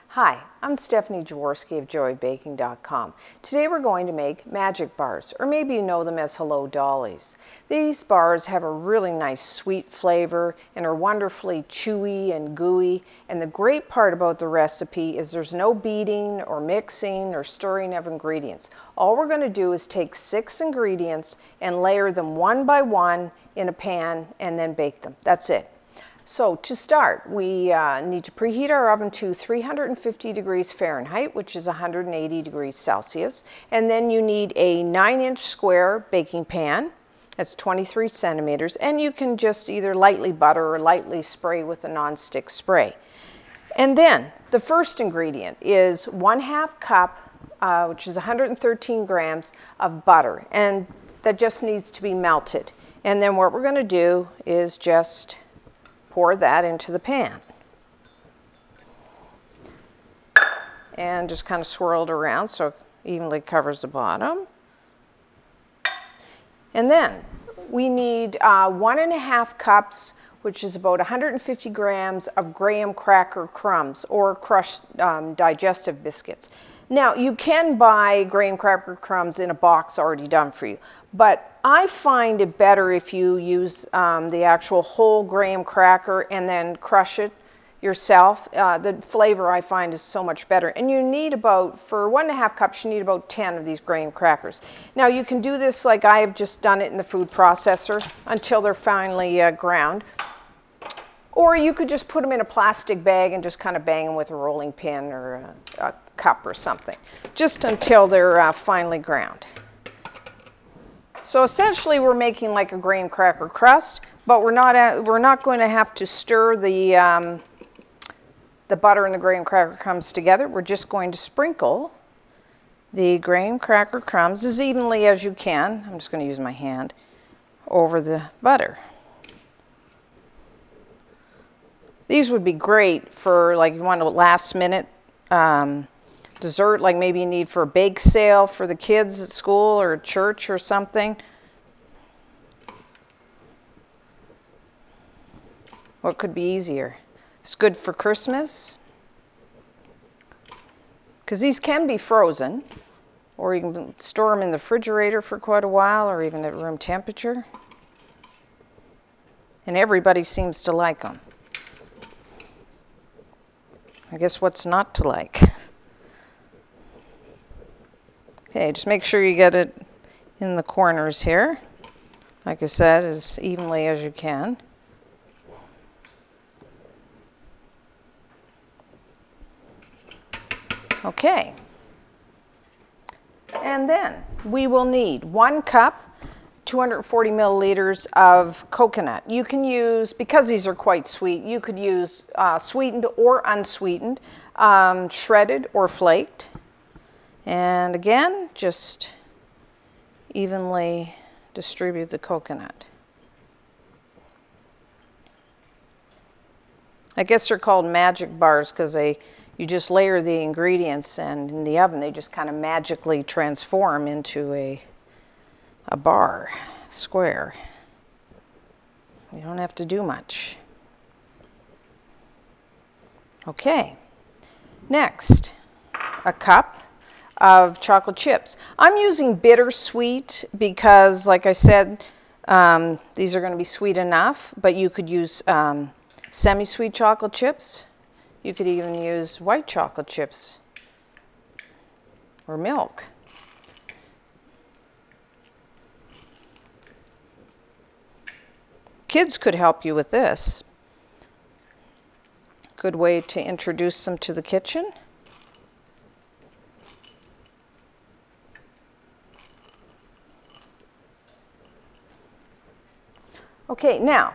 Hi, I'm Stephanie Jaworski of joybaking.com. Today we're going to make magic bars, or maybe you know them as Hello Dollies. These bars have a really nice sweet flavor and are wonderfully chewy and gooey. And the great part about the recipe is there's no beating or mixing or stirring of ingredients. All we're going to do is take 6 ingredients and layer them one by one in a pan and then bake them. That's it. So to start, we need to preheat our oven to 350 degrees Fahrenheit, which is 180 degrees Celsius. And then you need a 9-inch square baking pan. That's 23 centimeters. And you can just either lightly butter or lightly spray with a nonstick spray. And then the first ingredient is 1/2 cup, which is 113 grams of butter. And that just needs to be melted. And then what we're going to do is just pour that into the pan and just kind of swirl it around so it evenly covers the bottom. And then we need 1.5 cups, which is about 150 grams of graham cracker crumbs or crushed digestive biscuits. Now, you can buy graham cracker crumbs in a box already done for you, but I find it better if you use the actual whole graham cracker and then crush it yourself. The flavor I find is so much better. And you need about, for 1.5 cups, you need about 10 of these graham crackers. Now, you can do this like I have just done it in the food processor until they're finely ground. Or you could just put them in a plastic bag and just kind of bang them with a rolling pin or a cup or something, just until they're finely ground. So essentially we're making like a graham cracker crust, but we're not going to have to stir the butter and the graham cracker crumbs together. We're just going to sprinkle the graham cracker crumbs as evenly as you can. I'm just going to use my hand over the butter. These would be great for, like, you want a last minute dessert, like maybe you need for a bake sale for the kids at school or at church or something. What could be easier? It's good for Christmas, because these can be frozen, or you can store them in the refrigerator for quite a while, or even at room temperature. And everybody seems to like them. I guess what's not to like? Okay, just make sure you get it in the corners here. Like I said, as evenly as you can. Okay. And then we will need 1 cup, 240 milliliters of coconut. You can use, because these are quite sweet, you could use sweetened or unsweetened, shredded or flaked. And again, just evenly distribute the coconut. I guess they're called magic bars because you just layer the ingredients, and in the oven they just kind of magically transform into a bar, square. You don't have to do much. Okay, next, a cup of chocolate chips. I'm using bittersweet because, like I said, these are going to be sweet enough, but you could use semi-sweet chocolate chips. You could even use white chocolate chips or milk. Kids could help you with this. Good way to introduce them to the kitchen. Okay, now,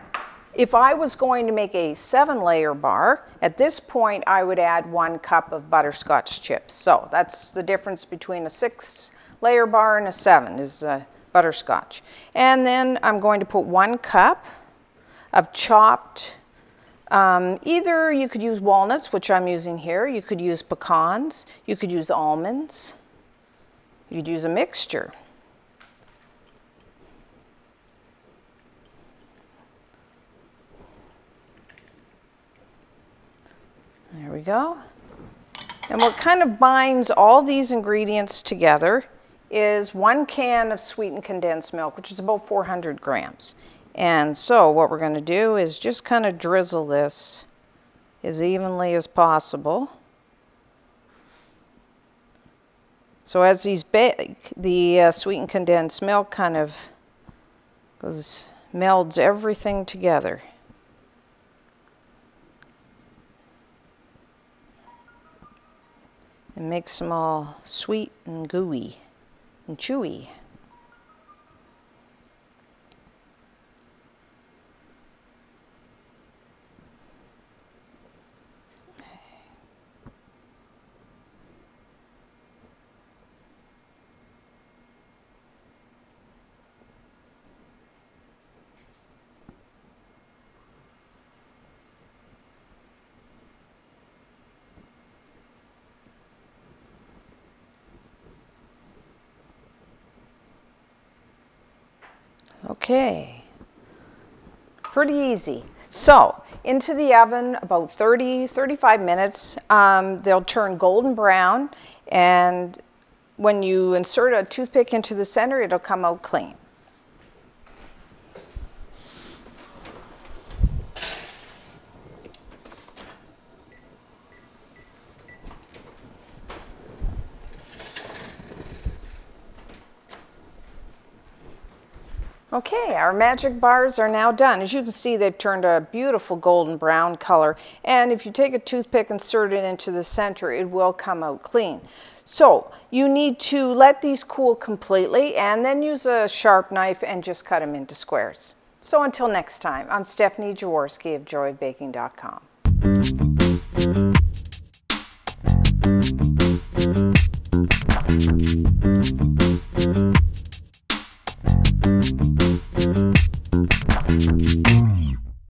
if I was going to make a 7-layer bar, at this point I would add 1 cup of butterscotch chips. So that's the difference between a 6-layer bar and a 7 is butterscotch. And then I'm going to put 1 cup of chopped, either you could use walnuts, which I'm using here, you could use pecans, you could use almonds, you could use a mixture. we go. And what kind of binds all these ingredients together is 1 can of sweetened condensed milk, which is about 400 grams. And so what we're going to do is just kind of drizzle this as evenly as possible. So as these bake, the sweetened condensed milk kind of melds everything together. And makes them all sweet and gooey and chewy. Okay, pretty easy. So into the oven about 30-35 minutes. They'll turn golden brown, and when you insert a toothpick into the center, it'll come out clean. Okay, our magic bars are now done. As you can see, they've turned a beautiful golden brown color. And if you take a toothpick and insert it into the center, it will come out clean. So you need to let these cool completely and then use a sharp knife and just cut them into squares. So until next time, I'm Stephanie Jaworski of joyofbaking.com.